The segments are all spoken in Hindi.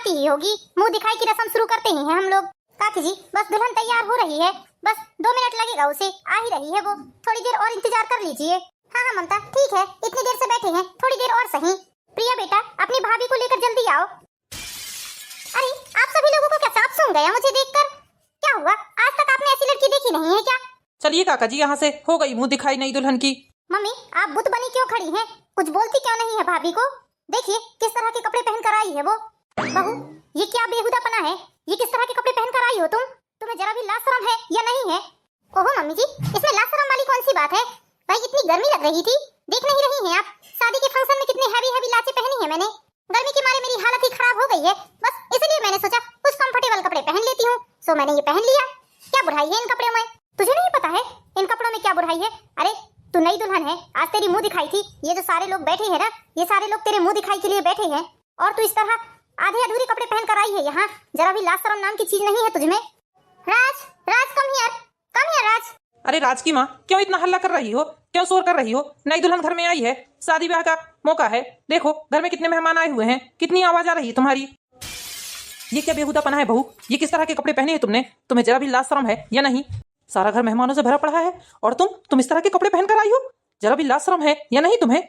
आती ही होगी, मुंह दिखाई की रस्म शुरू करते ही हैं हम लोग। काकी जी बस दुल्हन तैयार हो रही है, बस 2 मिनट लगेगा, उसे आ ही रही है वो, थोड़ी देर और इंतजार कर लीजिए। हाँ हाँ ममता ठीक है, इतनी देर से बैठे हैं, थोड़ी देर और सही। प्रिया बेटा अपनी भाभी को लेकर जल्दी आओ। अरे आप सभी लोगों को क्या सांप सूंघ गया मुझे देखकर? क्या हुआ, आज तक आपने ऐसी लड़की देखी नहीं है क्या? चलिए काका जी यहाँ से, हो गई मुंह दिखाई नई दुल्हन की। मम्मी आप बुत बनी क्यों खड़ी हैं, कुछ बोलती क्यों नहीं है भाभी को? देखिए किस तरह के कपड़े पहन कर आई है वो। बहू ये क्या बेहुदापना है, ये किस तरह के कपड़े पहन कर आई हो तुम? तुम्हें जरा भी लाज शर्म है या नहीं है? ओहो मम्मी जी इसमें लाज शर्म वाली कौन सी बात है? भाई इतनी गर्मी लग रही थी, देख नहीं रही हैं आप? शादी के फंक्शन में कितनी हैवी लाचे पहनी है मैंने, गर्मी के मारे मेरी हालत ही खराब हो गई है, बस इसलिए मैंने सोचा कुछ कंफर्टेबल कपड़े पहन लेती हूँ, सो मैंने ये पहन लिया। क्या बुराई है इन कपड़ों में? तुझे नहीं पता है इन कपड़ों में क्या बुराई है? अरे तू नई दुल्हन है, आज तेरी मुंह दिखाई थी, ये जो सारे लोग बैठे हैं ना, ये सारे लोग तेरे मुंह दिखाई के लिए बैठे हैं, और तू इस तरह आधे अधूरे कपड़े पहन कर आई है यहाँ, जरा भी लाज शर्म नाम की चीज नहीं है तुझमें। राज राज कम हियर राज। अरे राज की माँ क्यों इतना हल्ला कर रही हो, क्यों शोर कर रही हो? नई दुल्हन घर में आई है, शादी ब्याह का मौका है, देखो घर में कितने मेहमान आए हुए हैं, कितनी आवाज आ रही है तुम्हारी। ये क्या बेहुदापना है बहू, ये किस तरह के कपड़े पहने हैं तुमने? तुम्हें जरा भी लाज शर्म है या नहीं? सारा घर मेहमानों से भरा पड़ा है और तुम इस तरह के कपड़े पहन कर आई हो, जरा भी लाज शर्म है या नहीं तुम्हें?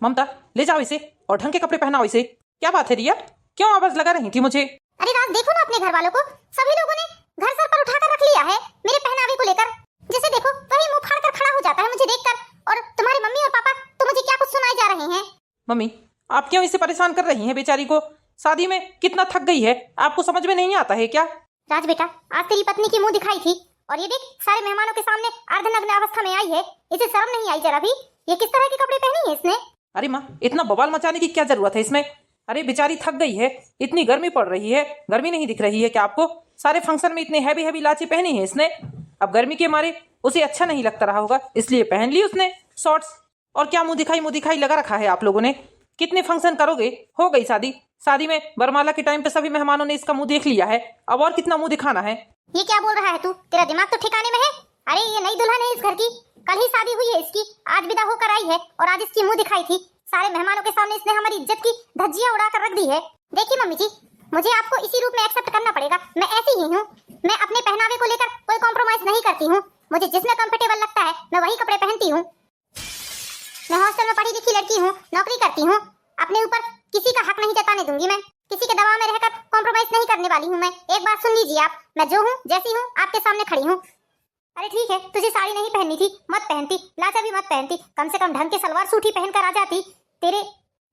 ममता ले जाओ इसे और ढंग के कपड़े पहनाओ इसे। क्या बात है रिया, क्यों आवाज लगा रही थी मुझे? अरे राज देखो ना अपने घर वालों को, सभी लोगों ने घर सर पर उठाकर रख लिया है मेरे पहनावे को लेकर, जैसे देखो वही मुंह फाड़ कर खड़ा हो जाता है मुझे देखकर, और तुम्हारी मम्मी और पापा तो मुझे क्या कुछ सुनाए जा रहे हैं। मम्मी आप क्यों इसे परेशान कर रही हैं बेचारी को, शादी में कितना थक गई है, आपको समझ में नहीं आता है क्या? राज बेटा आज तेरी पत्नी की मुंह दिखाई थी, और ये देख सारे मेहमानों के सामने अर्धनग्न अवस्था में आई है, इसे शर्म नहीं आई जरा भी? ये किस तरह के कपड़े पहने हैं इसने? अरे माँ इतना बवाल मचाने की क्या जरूरत है इसमें? अरे बेचारी थक गई है, इतनी गर्मी पड़ रही है, गर्मी नहीं दिख रही है क्या आपको? सारे फंक्शन में इतने हैवी लाचे पहनी है इसने, अब गर्मी के मारे उसे अच्छा नहीं लगता रहा होगा इसलिए पहन ली उसने शॉर्ट्स। और क्या मुंह दिखाई लगा रखा है आप लोगों ने? कितने फंक्शन करोगे, हो गई शादी में वरमाला के टाइम पे सभी मेहमानों ने इसका मुंह देख लिया है, अब और कितना मुंह दिखाना है? ये क्या बोल रहा है तू, तेरा दिमाग तो ठिकाने में है? अरे ये नई दुल्हन है इस घर की, कल ही शादी हुई है इसकी, आज विदा होकर आई है और आज इसकी मुंह दिखाई थी, सारे मेहमानों के सामने इसने हमारी इज्जत की धज्जियां उड़ा कर रख दी है। देखिए मम्मी जी मुझे आपको इसी रूप में एक्सेप्ट करना पड़ेगा, मैं ऐसी ही हूँ, मैं अपने पहनावे को लेकर कोई कॉम्प्रोमाइज नहीं करती हूँ, मुझे जिसमें कंफर्टेबल लगता है मैं वही कपड़े पहनती हूँ। मैं हॉस्टल में पढ़ी लिखी लड़की हूँ, नौकरी करती हूँ, अपने ऊपर किसी का हक नहीं जताने दूंगी, मैं किसी के दबाव में रहकर कॉम्प्रोमाइज नहीं करने वाली हूँ मैं। एक बात सुन लीजिए आप, मैं जो हूँ जैसी हूँ आपके सामने खड़ी हूँ। अरे ठीक है तुझे साड़ी नहीं पहननी थी मत पहनती, लाचा भी मत पहनती, कम से कम ढंग के सलवार सूट ही पहन कर आ जाती। तेरे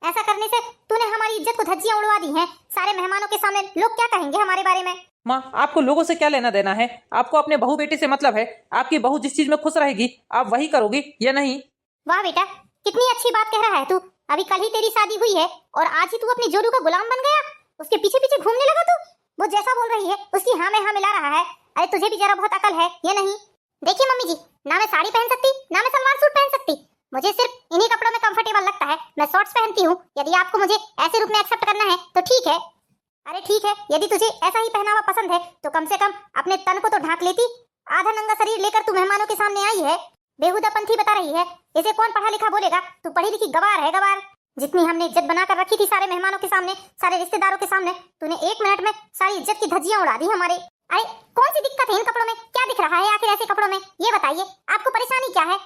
ऐसा करने से तूने हमारी इज्जत को धज्जियां उड़वा दी हैं, सारे मेहमानों के सामने लोग क्या कहेंगे हमारे बारे में? माँ आपको लोगों से क्या लेना देना है, आपको अपने बहू बेटे से मतलब है, आपकी बहू जिस चीज में खुश रहेगी आप वही करोगी या नहीं? वाह बेटा कितनी अच्छी बात कह रहा है तू, अभी कल ही तेरी शादी हुई है और आज ही तू अपनी जोरू का गुलाम बन गया, उसके पीछे पीछे घूमने लगा तू, वो जैसा बोल रही है उसकी हाँ में हाँ मिला रहा है। अरे तुझे भी जरा बहुत अकल है या नहीं? देखिए मम्मी जी ना मैं साड़ी पहन सकती ना मैं सलवार सूट पहन सकती, मुझे सिर्फ इन्हीं कपड़ों में कंफर्टेबल लगता है, मैं शॉर्ट्स पहनती हूँ, यदि आपको मुझे ऐसे रूप में एक्सेप्ट करना है तो ठीक है। अरे ठीक है यदि तुझे ऐसा ही पहनावा पसंद है तो कम से कम अपने तन को तो ढांक लेती, आधा नंगा शरीर लेकर तू मेहमानों के सामने आई है, बेहुदापंथी बता रही है, इसे कौन पढ़ा लिखा बोलेगा? तू पढ़ी लिखी गवार है गवार, जितनी हमने इज्जत बनाकर रखी थी सारे मेहमानों के सामने, सारे रिश्तेदारों के सामने, तूने 1 मिनट में सारी इज्जत की धज्जियां उड़ा दी हमारे। अरे कौन सी दिक्कत है इन कपड़ों में, क्या दिख रहा है आखिर ऐसे कपड़ों में, ये बताइए आपको परेशानी क्या है?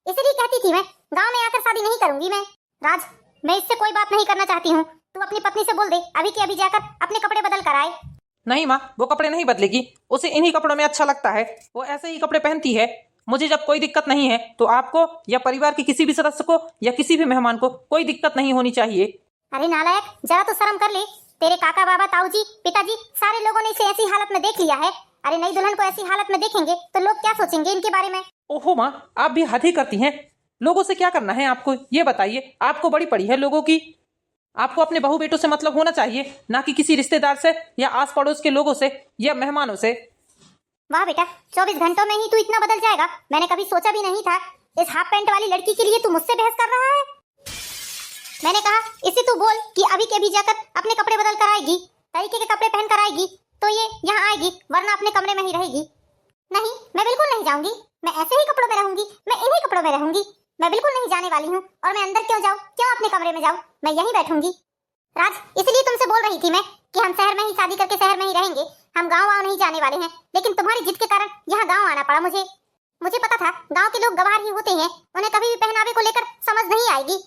इसलिए कहती थी मैं गांव में आकर शादी नहीं करूंगी मैं। राज मैं इससे कोई बात नहीं करना चाहती हूँ, तू अपनी पत्नी से बोल दे अभी के अभी जाकर अपने कपड़े बदल कर आए। नहीं माँ वो कपड़े नहीं बदलेगी, उसे इन्हीं कपड़ों में अच्छा लगता है, वो ऐसे ही कपड़े पहनती है, मुझे जब कोई दिक्कत नहीं है तो आपको या परिवार के किसी भी सदस्य को या किसी भी मेहमान को कोई दिक्कत नहीं होनी चाहिए। अरे नालायक जरा तो शर्म कर ले, तेरे काका बाबा ताऊजी पिताजी सारे लोगों ने इसे ऐसी हालत में देख लिया है, अरे नई दुल्हन को ऐसी हालत में देखेंगे तो लोग क्या सोचेंगे इनके बारे में? ओहो माँ आप भी हद ही करती हैं, लोगों से क्या करना है आपको ये बताइए, आपको बड़ी पड़ी है लोगों की, आपको अपने बहू बेटों से मतलब होना चाहिए, ना कि किसी रिश्तेदार से या आस पड़ोस के लोगों से या मेहमानों से। वाह बेटा 24 घंटों में ही तू इतना बदल जाएगा, मैंने कभी सोचा भी नहीं था। इस हाफ पैंट वाली लड़की के लिए तू मुझसे बहस कर रहा है? मैंने कहा इसे तू बोल कि अभी के अभी जाकर अपने कपड़े बदल कर आएगी, तरीके के कपड़े पहन कर आएगी तो ये यहाँ आएगी, वरना अपने कमरे में ही रहेगी। नहीं मैं बिल्कुल नहीं जाऊंगी, मैं ऐसे ही कपड़ों में रहूंगी, मैं इन्हीं कपड़ों में रहूंगी, मैं बिल्कुल नहीं जाने वाली हूँ। और मैं अंदर क्यों जाऊँ, क्यों अपने कमरे में जाऊँ, मैं यहीं बैठूंगी। राज इसलिए तुमसे बोल रही थी मैं कि हम शहर में ही शादी करके शहर में ही रहेंगे, हम गाँव वाँव नहीं जाने वाले हैं। लेकिन तुम्हारी जिद के कारण यहाँ गाँव आना पड़ा मुझे। मुझे पता था गाँव के लोग गवार ही होते हैं, उन्हें कभी भी पहनावे को लेकर समझ नहीं आएगी।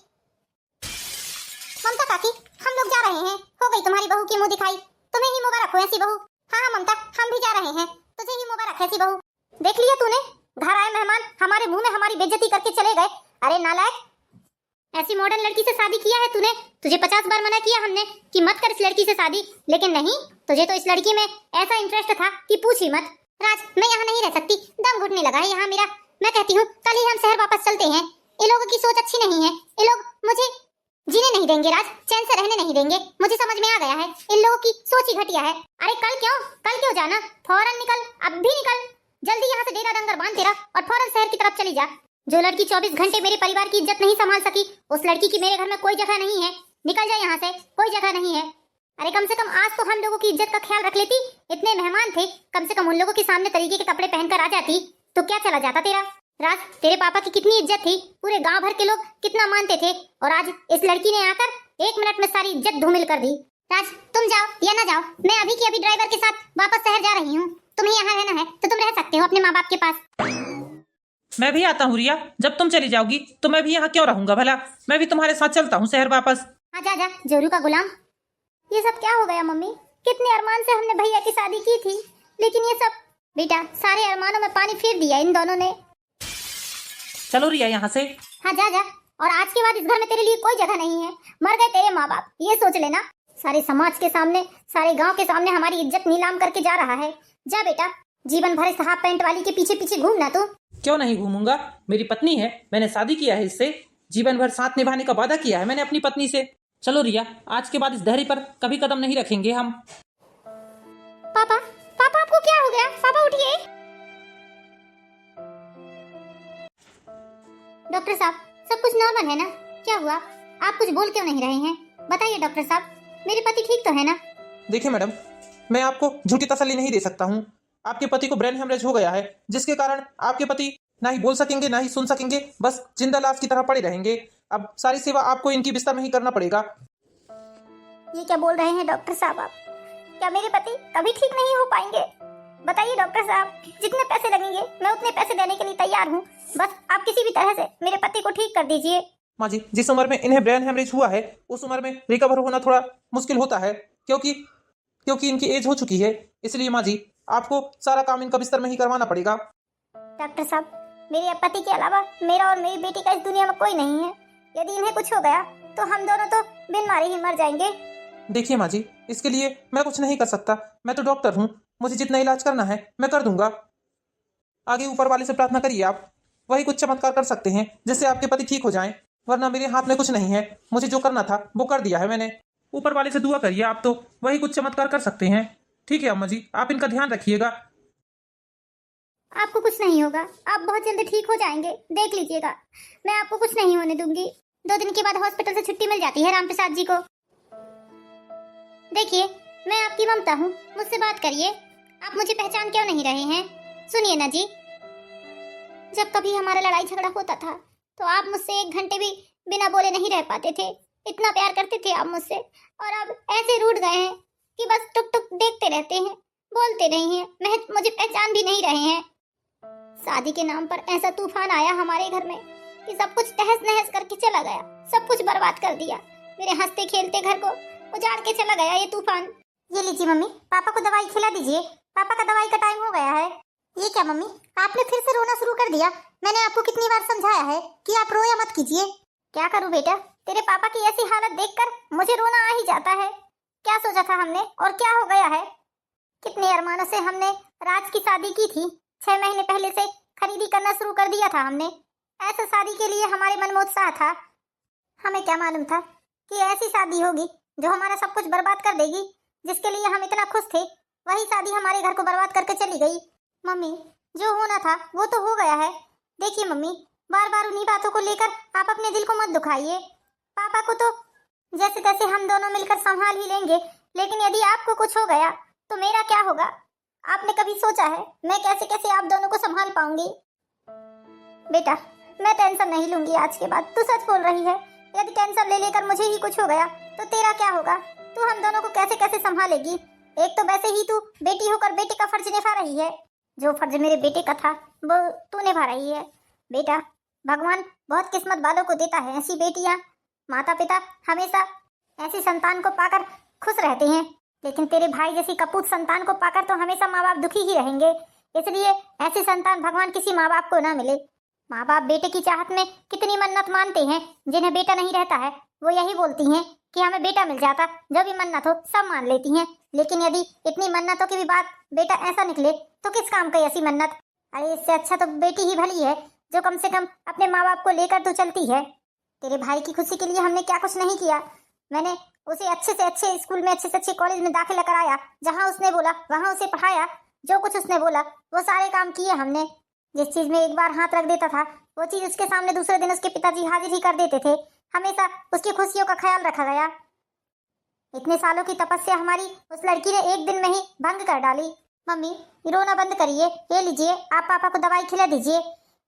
ममता काकी, हम लोग जा रहे हैं। हो गई तुम्हारी बहू की मुंह दिखाई। तुम्हें ही मुबारक हो ऐसी बहू। हाँ हाँ ममता, हम भी जा रहे हैं, तुझे ही मुबारक ऐसी बहू। देख लिया तूने, घर आए मेहमान हमारे मुंह में हमारी बेइज्जती करके चले गए। अरे नालायक, ऐसी मॉडर्न लड़की से शादी किया है तूने। तुझे 50 बार मना किया हमने कि मत कर इस लड़की से शादी, लेकिन नहीं, तुझे तो इस लड़की में ऐसा इंटरेस्ट था कि पूछ ही मत। राज, मैं यहाँ नहीं रह सकती, दम घुटने लगा है यहाँ मेरा। मैं कहती हूँ कल ही हम शहर वापस चलते हैं। ये लोगों की सोच अच्छी नहीं है, ये लोग मुझे जीने नहीं देंगे राज, चैन से रहने नहीं देंगे। मुझे समझ में आ गया है, इन लोगों की सोच ही घटिया है। अरे कल क्यों जाना, फौरन निकल, अब भी निकल, जल्दी यहाँ से डेरा डंगर बांध तेरा और फौरन शहर की तरफ चली जा। जो लड़की 24 घंटे मेरे परिवार की इज्जत नहीं संभाल सकी, उस लड़की की मेरे घर में कोई जगह नहीं है। निकल जा यहाँ से, कोई जगह नहीं है। अरे कम से कम आज तो हम लोगों की इज्जत का ख्याल रख लेती। इतने मेहमान थे, कम से कम उन लोगों के सामने तरीके के कपड़े पहनकर आ जाती तो क्या चला जाता तेरा। राज, तेरे पापा की कितनी इज्जत थी, पूरे गांव भर के लोग कितना मानते थे, और आज इस लड़की ने आकर 1 मिनट में सारी इज्जत धूमिल कर दी। राज, तुम जाओ या ना जाओ, मैं अभी की अभी ड्राइवर के साथ वापस शहर जा रही हूँ। तुम्हें यहाँ रहना है तो तुम रह सकते हो अपने माँ बाप के पास। मैं भी आता हूँ रिया, जब तुम चली जाओगी तो मैं भी यहाँ क्यों रहूंगा भला, मैं भी तुम्हारे साथ चलता हूँ शहर वापस। हाँ जा जा, जोरू का गुलाम। ये सब क्या हो गया मम्मी? कितने अरमान से हमने भैया की शादी की थी, लेकिन ये सब बेटा सारे अरमानों में पानी फेर दिया इन दोनों ने। चलो रिया यहाँ से। हाँ जा जा, और आज के बाद इस घर में तेरे लिए कोई जगह नहीं है। मर गए तेरे माँ बाप, ये सोच लेना। सारे समाज के सामने, सारे गांव के सामने हमारी इज्जत नीलाम करके जा रहा है। जा बेटा, जीवन भर इस हाफ पैंट वाली के पीछे पीछे घूमना तू। क्यों नहीं घूमूंगा, मेरी पत्नी है, मैंने शादी किया है इससे, जीवन भर साथ निभाने का वादा किया है मैंने अपनी पत्नी से। चलो रिया, आज के बाद इस धैर्य पर कभी कदम नहीं रखेंगे हम। पापा, पापा आपको क्या हो गया? पापा उठिए। डॉक्टर साहब, सब कुछ नॉर्मल है ना? क्या हुआ? आप कुछ बोल क्यों नहीं रहे हैं? बताइए डॉक्टर साहब, मेरे पति ठीक तो है ना? देखिए मैडम, मैं आपको झूठी तसल्ली नहीं दे सकता हूँ। आपके पति को ब्रेन हेमरेज हो गया है, जिसके कारण आपके पति ना ही बोल सकेंगे ना ही सुन सकेंगे, बस जिंदा लाश की तरह पड़े रहेंगे। अब सारी सेवा आपको इनकी बिस्तर में ही करना पड़ेगा। ये क्या बोल रहे हैं डॉक्टर साहब आप? क्या मेरे पति कभी ठीक नहीं हो पाएंगे? बताइए डॉक्टर साहब, जितने पैसे लगेंगे मैं उतने पैसे देने के लिए तैयार हूँ। बस आप किसी भी तरह से मेरे पति को ठीक कर दीजिए। माँ जी, जिस उम्र में इन्हें ब्रेन हेमरेज हुआ है उस उम्र में रिकवर होना थोड़ा मुश्किल होता है, क्योंकि इनकी एज हो चुकी है। इसलिए माँ जी, आपको सारा काम इनका बिस्तर में ही करवाना पड़ेगा। डॉक्टर साहब, मेरे पति के अलावा मेरा और मेरी बेटी का इस दुनिया में कोई नहीं है। यदि इन्हें कुछ हो गया तो हम दोनों तो बिन मारे ही मर जाएंगे। देखिए माँ जी, इसके लिए मैं कुछ नहीं कर सकता, मैं तो डॉक्टर हूँ, मुझे जितना इलाज करना है मैं कर दूंगा। आगे ऊपर वाले से प्रार्थना करिए, आप वही कुछ चमत्कार कर सकते हैं जिससे आपके पति ठीक हो जाएं, वरना मेरे हाथ में कुछ नहीं है। मुझे जो करना था वो कर दिया है मैंने। ऊपर वाले से दुआ करिए, आप तो वही कुछ चमत्कार कर सकते हैं। ठीक है अम्मा जी, आप इनका ध्यान रखिएगा। आपको कुछ नहीं होगा, आप बहुत जल्दी ठीक हो जाएंगे, देख लीजिएगा। मैं आपको कुछ नहीं होने दूंगी। 2 दिन के बाद हॉस्पिटल से छुट्टी मिल जाती है रामप्रसाद जी को। देखिए, मैं आपकी ममता हूँ, मुझसे बात करिए। आप मुझे पहचान क्यों नहीं रहे हैं? सुनिए ना जी, जब कभी हमारा लड़ाई झगड़ा होता था तो आप मुझसे 1 घंटे भी बिना बोले नहीं रह पाते थे। इतना प्यार करते थे आप मुझसे, और अब ऐसे रूठ गए हैं कि बस टुक टुक देखते रहते हैं, बोलते नहीं हैं, मुझे पहचान भी नहीं रहे हैं। शादी के नाम पर ऐसा तूफान आया हमारे घर में कि सब कुछ तहस नहस करके चला गया, सब कुछ बर्बाद कर दिया। मेरे हंसते खेलते घर को उजाड़ के चला गया ये तूफान। ये लीजिए मम्मी, पापा को दवाई खिला दीजिए, पापा का दवाई का टाइम हो गया है। ये क्या मम्मी, आपने फिर से रोना शुरू कर दिया? मैंने आपको कितनी बार समझाया है कि आप रोया मत कीजिए। क्या करूं बेटा, तेरे पापा की ऐसी हालत देखकर मुझे रोना आ ही जाता है। क्या सोचा था हमने और क्या हो गया है। कितने अरमानों से हमने राज की शादी की थी, 6 महीने पहले से खरीदी करना शुरू कर दिया था हमने। ऐसा शादी के लिए हमारे मन में उत्साह था। हमें क्या मालूम था कि ऐसी शादी होगी जो हमारा सब कुछ बर्बाद कर देगी। जिसके लिए हम इतना खुश थे, वही शादी हमारे घर को बर्बाद करके चली गई। मम्मी, जो होना था वो तो हो गया है। देखिए मम्मी, बार बार उन्हीं बातों को लेकर आप अपने दिल को मत दुखाइए। पापा को तो जैसे तैसे हम दोनों मिलकर संभाल ही लेंगे, लेकिन यदि आपको कुछ हो गया तो मेरा क्या होगा? आपने कभी सोचा है मैं कैसे कैसे आप दोनों को संभाल पाऊंगी? बेटा, मैं टेंशन नहीं लूंगी आज के बाद। तू सच बोल रही है, यदि टेंशन ले लेकर मुझे ही कुछ हो गया तो तेरा क्या होगा? तू हम दोनों को कैसे कैसे संभालेगी। एक तो वैसे ही तू बेटी होकर बेटे का फर्ज निभा रही है, जो फर्ज मेरे बेटे का था वो तू निभा रही है। बेटा, भगवान बहुत किस्मत वालों को देता है ऐसी बेटियां। माता पिता हमेशा ऐसी संतान को पाकर खुश रहते हैं, लेकिन तेरे भाई जैसी कपूत संतान को पाकर तो हमेशा माँ बाप दुखी ही रहेंगे। इसलिए ऐसी संतान भगवान किसी माँ बाप को ना मिले। माँ बाप बेटे की चाहत में कितनी मन्नत मानते हैं, जिन्हें बेटा नहीं रहता है वो यही बोलती हैं कि हमें बेटा मिल जाता। जो भी मन्नत हो सब मान लेती हैं, लेकिन यदि इतनी मन्नतों की भी बात बेटा ऐसा निकले तो किस काम की ऐसी मन्नत। अरे इससे अच्छा तो बेटी ही भली है, जो कम से कम अपने माँ बाप को लेकर तो चलती है। तेरे भाई की खुशी के लिए हमने क्या कुछ नहीं किया। मैंने उसे अच्छे से अच्छे स्कूल में, अच्छे से अच्छे कॉलेज में दाखिला कराया, जहाँ उसने बोला वहाँ उसे पढ़ाया। जो कुछ उसने बोला वो सारे काम किए हमने। जिस चीज में एक बार हाथ रख देता था वो चीज उसके सामने दूसरे दिन उसके पिताजी हाजिर ही कर देते थे। हमेशा उसकी खुशियों का ख्याल रखा गया। इतने सालों की तपस्या हमारी उस लड़की ने एक दिन में ही भंग कर डाली। मम्मी, रोना बंद करिए। ये लीजिए, आप पापा को दवाई खिला दीजिए।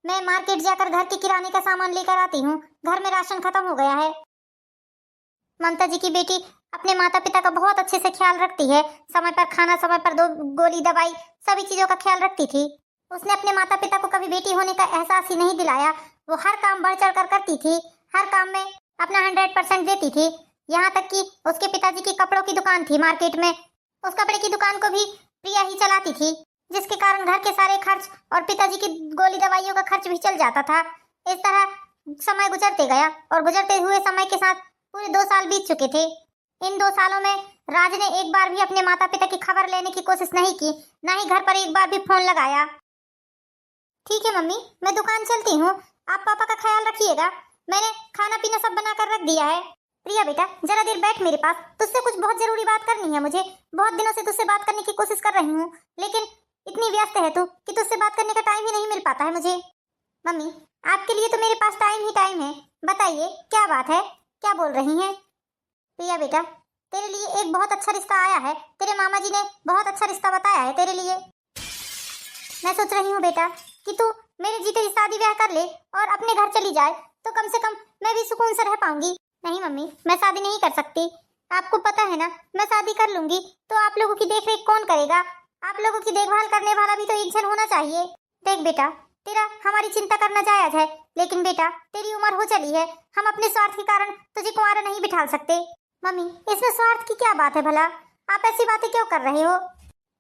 मैं मार्केट जाकर घर के किराने का सामान लेकर आती हूँ, घर में राशन खत्म हो गया है। ममता जी की बेटी अपने माता पिता का बहुत अच्छे से ख्याल रखती है। समय पर खाना, समय पर दो गोली दवाई, सभी चीजों का ख्याल रखती थी। उसने अपने माता पिता को कभी बेटी होने का एहसास ही नहीं दिलाया। वो हर काम बढ़ चढ़ कर करती थी, हर काम में अपना 100% देती थी। यहाँ तक कि उसके पिताजी की कपड़ों की दुकान थी मार्केट में, उस कपड़े की दुकान को भी प्रिया ही चलाती थी, जिसके कारण घर के सारे खर्च और पिताजी की गोली दवाइयों का खर्च भी चल जाता था। इस तरह समय गुजरते गया और गुजरते हुए समय के साथ पूरे 2 साल बीत चुके थे। इन 2 सालों में राज ने एक बार भी अपने माता पिता की खबर लेने की कोशिश नहीं की, ना ही घर पर एक बार भी फोन लगाया। ठीक है मम्मी, मैं दुकान चलती हूँ, आप पापा का ख्याल रखिएगा। मैंने खाना पीना सब बना कर रख दिया है। प्रिया बेटा, जरा देर बैठ मेरे पास, तुझसे कुछ बहुत जरूरी बात करनी है मुझे। बहुत दिनों से तुझसे बात करने की कोशिश कर रही हूँ, लेकिन इतनी व्यस्त है तू कि तुझसे बात करने का टाइम ही नहीं मिल पाता है मुझे। मम्मी, आपके लिए तो मेरे पास टाइम ही टाइम है। बताइए क्या बात है, क्या बोल रही हैं? प्रिया बेटा, तेरे लिए एक बहुत अच्छा रिश्ता आया है। तेरे मामा जी ने बहुत अच्छा रिश्ता बताया है तेरे लिए। मैं सोच रही हूँ बेटा कि तू मेरे जीते ही शादी ब्याह कर ले और अपने घर चली जाए, तो कम से कम मैं भी सुकून से रह पाऊंगी। नहीं मम्मी, मैं शादी नहीं कर सकती। आपको पता है ना, मैं शादी कर लूंगी तो आप लोगों की देखरेख कौन करेगा? आप लोगों की देखभाल करने वाला भी तो एक जन होना चाहिए। देख बेटा, तेरा हमारी चिंता करना जायज है, लेकिन बेटा तेरी उम्र हो चली है, हम अपने स्वार्थ के कारण तुझे कुंवारा नहीं बिठा सकते। मम्मी, इसमें स्वार्थ की क्या बात है भला? आप ऐसी बातें क्यों कर रहे हो?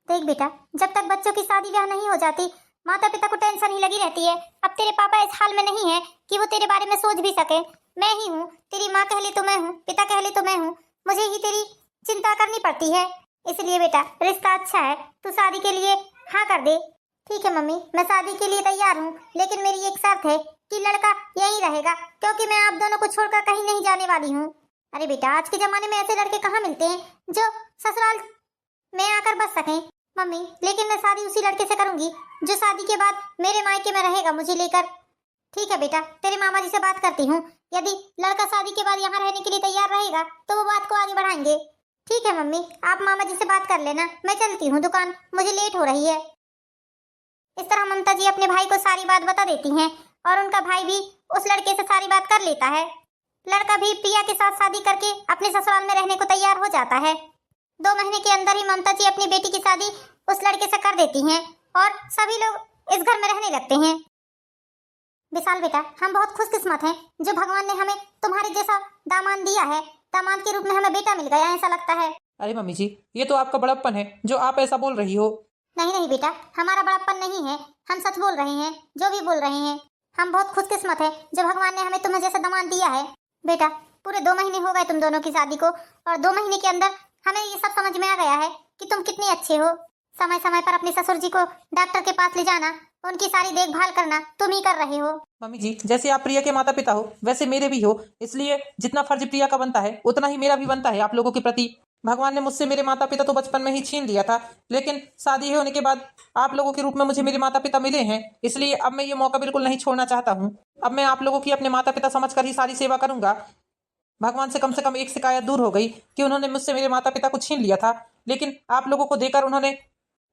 देख बेटा, जब तक बच्चों की शादी ब्याह नहीं हो जाती, माता पिता को टेंशन ही लगी रहती है। अब तेरे पापा इस हाल में नहीं है कि वो तेरे बारे में सोच भी सके। मैं ही हूँ, तेरी माँ कह ले तो मैं हूँ, पिता कह ले तो मैं हूँ, मुझे ही तेरी चिंता करनी पड़ती है। इसलिए बेटा, रिश्ता अच्छा है, तू शादी के लिए हाँ कर दे। ठीक है मम्मी, मैं शादी के लिए तैयार हूँ, लेकिन मेरी एक शर्त है कि लड़का यहीं रहेगा, क्योंकि मैं आप दोनों को छोड़कर कहीं नहीं जाने वाली हूँ। अरे बेटा, आज के जमाने में ऐसे लड़के कहाँ मिलते हैं जो ससुराल में आकर बस सकें। मम्मी, लेकिन मैं शादी उसी लड़के से करूंगी जो शादी के बाद मेरे मायके में रहेगा मुझे लेकर। ठीक है बेटा, तेरे मामा जी से बात करती हूँ। यदि लड़का शादी के बाद यहाँ रहने के लिए तैयार रहेगा तो वो बात को आगे बढ़ाएंगे। ठीक है मम्मी, आप मामा जी से बात कर लेना, मैं चलती हूँ दुकान, मुझे लेट हो रही है। इस तरह ममता जी अपने भाई को सारी बात बता देती हैं और उनका भाई भी उस लड़के से सारी बात कर लेता है। लड़का भी प्रिया के साथ शादी करके अपने ससुराल में रहने को तैयार हो जाता है। 2 महीने के अंदर ही ममता जी अपनी बेटी की शादी उस लड़के से कर देती हैं और सभी लोग इस घर में रहने लगते हैं। विशाल बेटा, हम बहुत खुशकिस्मत हैं जो भगवान ने हमें तुम्हारे जैसा दामाद दिया है। दामाद के रूप में हमें बेटा मिल गया, ऐसा लगता है। अरे मम्मी जी, ये तो आपका बड़प्पन है जो आप ऐसा बोल रही हो। नहीं नहीं बेटा, हमारा बड़प्पन नहीं है, हम सच बोल रहे हैं जो भी बोल रहे हैं। हम बहुत खुशकिस्मत है जो भगवान ने हमें तुम्हें जैसा दामाद दिया है। बेटा, पूरे 2 महीने हो गए तुम दोनों की शादी को, और 2 महीने के अंदर हमें ये सब समझ में आ गया है कि तुम कितने अच्छे हो। समय समय पर अपने ससुर जी को डॉक्टर के पास ले जाना, उनकी सारी देखभाल करना तुम ही कर रहे हो। मम्मी जी, जैसे आप प्रिया के माता पिता हो वैसे मेरे भी हो, इसलिए जितना फर्ज प्रिया का बनता है उतना ही मेरा भी बनता है आप लोगों के प्रति। भगवान ने मुझसे मेरे माता पिता तो बचपन में ही छीन लिया था, लेकिन शादी होने के बाद आप लोगों के रूप में मुझे मेरे माता पिता मिले हैं, इसलिए अब मैं ये मौका बिल्कुल नहीं छोड़ना चाहता हूँ। अब मैं आप लोगों की अपने माता पिता समझकर ही सारी सेवा करूंगा। भगवान से कम एक शिकायत दूर हो गई कि उन्होंने मुझसे मेरे माता पिता को छीन लिया था, लेकिन आप लोगों को देकर उन्होंने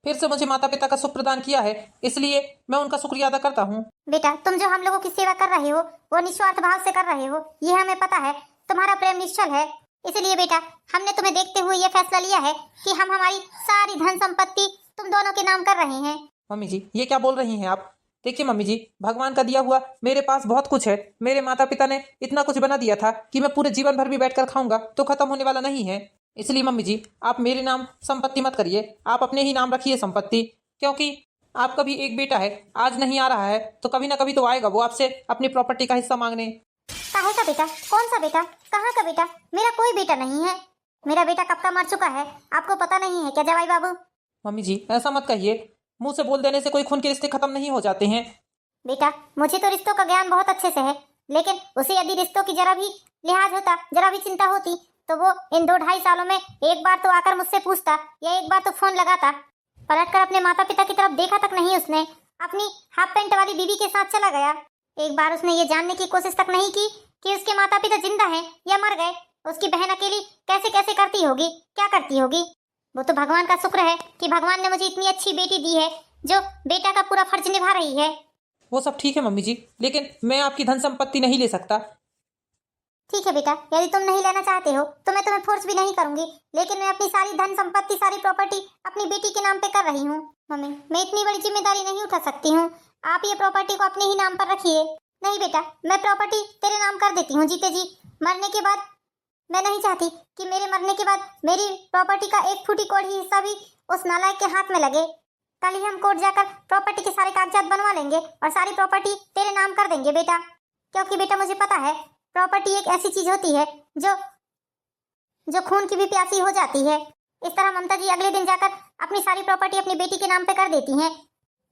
फिर से मुझे माता पिता का सुख प्रदान किया है, इसलिए मैं उनका शुक्रिया अदा करता हूँ। बेटा, तुम जो हम लोगों की सेवा कर रहे हो वो निस्वार्थ भाव से कर रहे हो, ये हमें पता है। तुम्हारा प्रेम निश्चल है, इसलिए बेटा हमने तुम्हें देखते हुए ये फैसला लिया है कि हम हमारी सारी धन संपत्ति तुम दोनों के नाम कर रहे हैं। मम्मी जी ये क्या बोल रही हैं आप? देखिए मम्मी जी, भगवान का दिया हुआ मेरे पास बहुत कुछ है। मेरे माता पिता ने इतना कुछ बना दिया था कि मैं पूरे जीवन भर भी बैठकर खाऊंगा तो खत्म होने वाला नहीं है। इसलिए मम्मी जी आप मेरे नाम संपत्ति मत करिए, आप अपने ही नाम रखिए संपत्ति। क्योंकि आपका भी एक बेटा है, आज नहीं आ रहा है तो कभी ना कभी तो आएगा वो आपसे अपनी प्रॉपर्टी का हिस्सा मांगने। काहे का बेटा? कौन सा बेटा? कहाँ का बेटा? मेरा कोई बेटा नहीं है। मेरा बेटा कब का मर चुका है, आपको पता नहीं है क्या जवाई बाबू? मम्मी जी ऐसा मत कहिए, मुंह से बोल देने से कोई खून के रिश्ते खत्म नहीं हो जाते हैं। बेटा मुझे तो रिश्तों का ज्ञान बहुत अच्छे से है, लेकिन उसे यदि रिश्तों की जरा भी लिहाज होता, जरा भी चिंता होती तो वो इन 2-2.5 सालों में एक बार तो आकर मुझसे पूछता या एक बार तो फोन लगाता। पलटकर अपने माता पिता की तरफ देखा तक नहीं उसने, अपनी हाफ पैंट वाली बीवी के साथ चला गया। एक बार उसने ये जानने की कोशिश तक नहीं की कि उसके माता पिता जिंदा हैं या मर गए। उसकी बहन अकेली कैसे कैसे करती होगी, क्या करती होगी। वो तो भगवान का शुक्र है कि भगवान ने मुझे इतनी अच्छी बेटी दी है जो बेटा का पूरा फर्ज निभा रही है। वो सब ठीक है मम्मी जी, लेकिन मैं आपकी धन संपत्ति नहीं ले सकता। ठीक है बेटा, यदि तुम नहीं लेना चाहते हो तो मैं तुम्हें फोर्स भी नहीं करूंगी, लेकिन मैं अपनी सारी धन संपत्ति, सारी प्रॉपर्टी अपनी बेटी के नाम पे कर रही हूँ। मम्मी मैं इतनी बड़ी जिम्मेदारी नहीं उठा सकती हूँ, आप ये प्रॉपर्टी को अपने ही नाम पर रखिए। नहीं बेटा, मैं प्रॉपर्टी तेरे नाम कर देती हूँ जीते जी। मरने के बाद मैं नहीं चाहती कि मेरे मरने के बाद मेरी प्रॉपर्टी का एक फूटी कौड़ी हिस्सा भी उस नालायक के हाथ में लगे। कल ही हम कोर्ट जाकर प्रॉपर्टी के सारे कागजात बनवा लेंगे और सारी प्रॉपर्टी तेरे नाम कर देंगे बेटा। क्योंकि बेटा मुझे पता है प्रॉपर्टी एक ऐसी चीज होती है जो खून की भी प्यासी हो जाती है। इस तरह ममता जी अगले दिन जाकर अपनी सारी प्रॉपर्टी अपनी बेटी के नाम पे कर देती हैं।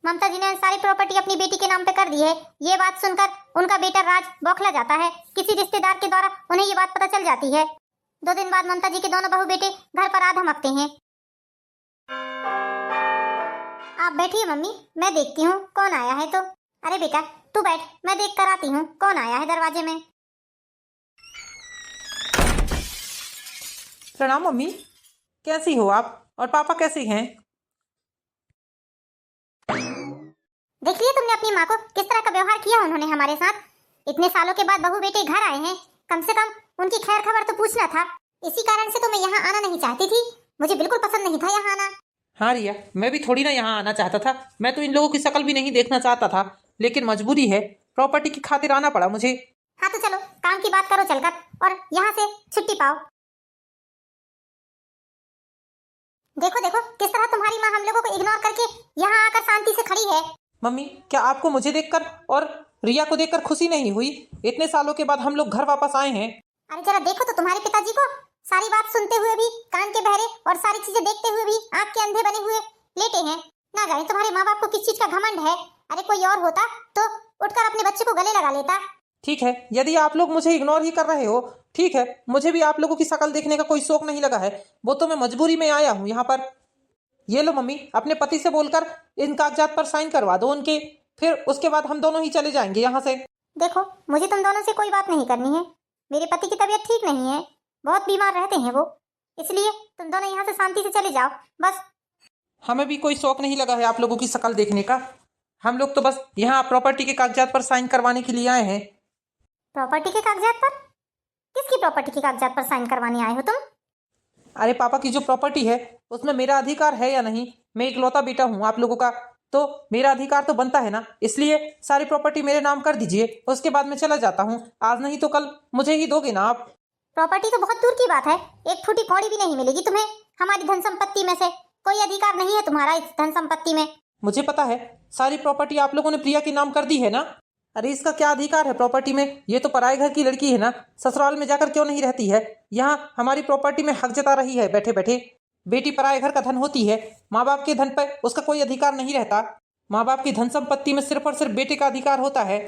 ममता जी ने सारी प्रॉपर्टी अपनी बेटी के नाम पे कर दी है। ये बात सुनकर उनका बेटा राज बौखला जाता है। किसी रिश्तेदार के द्वारा उन्हें ये बात पता चल जाती है। 2 दिन बाद ममता जी के दोनों बहू बेटे घर पर आ धमकते हैं। आप बैठिए मम्मी, मैं देखती हूँ कौन आया है। तो अरे बेटा तू बैठ, मैं देख कर आती हूँ कौन आया है दरवाजे में। प्रणाम मम्मी, कैसी हो आप और पापा कैसे हैं? देख लिया तुमने अपनी माँ को किस तरह का व्यवहार किया उन्होंने हमारे साथ। इतने सालों के बाद बहू बेटे घर आए हैं, कम से कम उनकी खैर खबर तो पूछना था। इसी कारण से तो मैं यहाँ आना नहीं चाहती थी, मुझे बिल्कुल पसंद नहीं था यहाँ आना। हाँ रिया, मैं भी थोड़ी ना यहाँ आना चाहता था, मैं तो इन लोगों की शक्ल भी नहीं देखना चाहता था, लेकिन मजबूरी है, प्रॉपर्टी की खातिर आना पड़ा मुझे। हाँ तो चलो काम की बात करो चलकर और यहाँ से छुट्टी पाओ। देखो देखो किस तरह तुम्हारी माँ हम लोगों को इग्नोर करके यहाँ आकर शांति से खड़ी है। मम्मी क्या आपको मुझे देखकर और रिया को देखकर खुशी नहीं हुई? इतने सालों के बाद हम लोग घर वापस आए हैं। अरे जरा देखो तो तुम्हारे पिताजी को, सारी बात सुनते हुए भी कान के बहरे और सारी चीजें देखते हुए भी आंख के अंधे बने हुए लेटे हैं। ना जाने तुम्हारे माँ बाप को किस चीज का घमंड है। अरे कोई और होता तो उठकर अपने बच्चे को गले लगा लेता। ठीक है, यदि आप लोग मुझे इग्नोर ही कर रहे हो, ठीक है, मुझे भी आप लोगों की शक्ल देखने का कोई शौक नहीं लगा है, वो तो मैं मजबूरी में आया हूँ यहाँ पर। ये लो मम्मी, अपने पति से बोलकर इन कागजात पर साइन करवा दो उनके, फिर उसके बाद हम दोनों ही चले जाएंगे यहाँ से। देखो मुझे तुम दोनों से कोई बात नहीं करनी है, मेरे पति की तबीयत ठीक नहीं है, बहुत बीमार रहते हैं वो, इसलिए तुम दोनों यहाँ से शांति से चले जाओ बस। हमें भी कोई शौक नहीं लगा है आप लोगों की शक्ल देखने का, हम लोग तो बस यहाँ प्रॉपर्टी के कागजात पर साइन करवाने के लिए आए हैं। प्रॉपर्टी के कागजात पर? किसकी प्रॉपर्टी के कागजात पर साइन करवाने आए हो तुम? अरे पापा की जो प्रॉपर्टी है उसमें मेरा अधिकार है या नहीं? मैं इकलौता बेटा हूँ आप लोगों का, तो मेरा अधिकार तो बनता है ना, इसलिए सारी प्रॉपर्टी मेरे नाम कर दीजिए, उसके बाद मैं चला जाता हूँ। आज नहीं तो कल मुझे ही दोगे ना आप। प्रॉपर्टी तो बहुत दूर की बात है, एक फूटी कौड़ी भी नहीं मिलेगी तुम्हें। हमारी धन संपत्ति में से कोई अधिकार नहीं है तुम्हारा इस धन संपत्ति में। मुझे पता है, सारी प्रॉपर्टी आप लोगों ने प्रिया के नाम कर दी है ना। अरे इसका क्या अधिकार है प्रॉपर्टी में? ये तो पराए घर की लड़की है ना, ससुराल में जाकर क्यों नहीं रहती है? यहाँ हमारी प्रॉपर्टी में हक जता रही है बैठे बैठे। बेटी पराए घर का धन होती है, माँ बाप के धन पर उसका कोई अधिकार नहीं रहता। माँ बाप की धन संपत्ति में सिर्फ और सिर्फ बेटे का अधिकार होता है।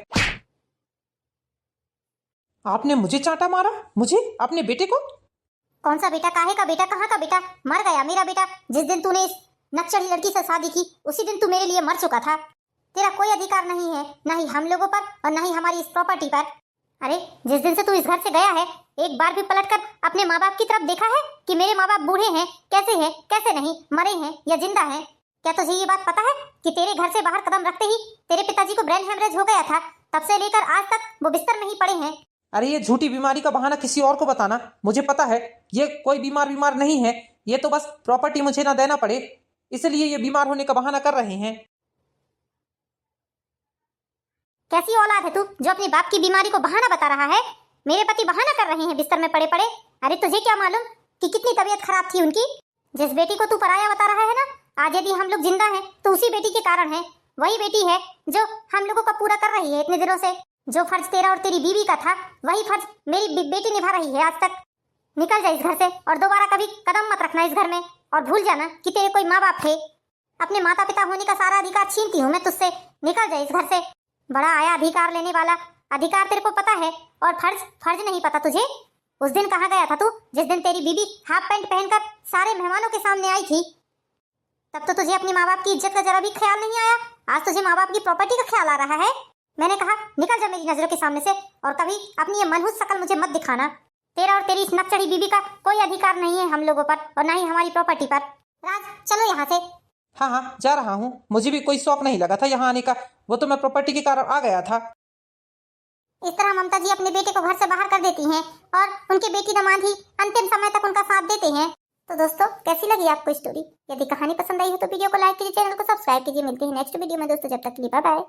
आपने मुझे चांटा मारा, मुझे, अपने बेटे को? कौन सा बेटा? काहे का बेटा? कहाँ का बेटा? मर गया मेरा बेटा। जिस दिन तूने इस नक्चढ़ी लड़की से शादी की उसी दिन तू मेरे लिए मर चुका था। तेरा कोई अधिकार नहीं है, ना ही हम लोगों पर और ना ही हमारी इस प्रॉपर्टी पर। अरे जिस दिन से तू इस घर से गया है, एक बार भी पलटकर अपने माँ बाप की तरफ देखा है कि मेरे माँ बाप बूढ़े हैं, कैसे हैं, कैसे नहीं, मरे हैं या जिंदा हैं? क्या तुझे ये बात पता है कि तेरे घर से बाहर कदम रखते ही तेरे पिताजी को ब्रेन हेमरेज हो गया था? तब से लेकर आज तक वो बिस्तर में ही पड़े हैं। अरे ये झूठी बीमारी का बहाना किसी और को बताना, मुझे पता है ये कोई बीमार नहीं है, ये तो बस प्रॉपर्टी मुझे ना देना पड़े इसलिए ये बीमार होने का बहाना कर रहे हैं। कैसी औलाद है तू जो अपने बाप की बीमारी को बहाना बता रहा है? मेरे पति बहाना कर रहे हैं बिस्तर में पड़े पड़े। अरे तुझे क्या मालूम कि कितनी तबीयत खराब थी उनकी। जिस बेटी को तू पराया बता रहा है ना, आज यदि हम लोग जिंदा हैं तो उसी बेटी के कारण है। वही बेटी है जो हम लोगों का पूरा कर रही है इतने दिनों से। जो फर्ज तेरा और तेरी बीवी का था वही फर्ज मेरी बेटी निभा रही है आज तक। निकल जा इस घर से और दोबारा कभी कदम मत रखना इस घर में, और भूल जाना कि तेरे कोई माँ बाप थे। अपने माता पिता होने का सारा अधिकार छीनती हूँ मैं तुझसे। निकल जा इस घर से। बड़ा आया अधिकार लेने वाला। अधिकार तेरे को पता है और फर्ज नहीं पता तुझे। उस दिन कहाँ गया था तू जिस दिन तेरी बीबी हाफ पैंट पहनकर सारे मेहमानों के सामने आई थी? तब तो तुझे अपने माँ बाप की इज्जत का जरा भी ख्याल नहीं आया। आज तुझे माँ बाप की प्रॉपर्टी का ख्याल आ रहा है। मैंने कहा निकल जा मेरी नजरों के सामने से, और कभी अपनी ये मनहूस शकल मुझे मत दिखाना। तेरा और तेरी इस नकचढ़ी बीबी का कोई अधिकार नहीं है हम लोगों पर, और ना ही हमारी प्रॉपर्टी पर। राज चलो यहाँ से। हाँ जा रहा हूँ, मुझे भी कोई शौक नहीं लगा था यहाँ आने का, वो तो मैं प्रॉपर्टी के कारण आ गया था। इस तरह ममता जी अपने बेटे को घर से बाहर कर देती हैं और उनके बेटी दामाद ही अंतिम समय तक उनका साथ देते हैं। तो दोस्तों कैसी लगी आपको स्टोरी? यदि कहानी पसंद आई हो तो वीडियो को लाइक कीजिए, चैनल को सब्सक्राइब कीजिए। मिलते हैं नेक्स्ट वीडियो में दोस्तों, जब तक के लिए बाय बाय।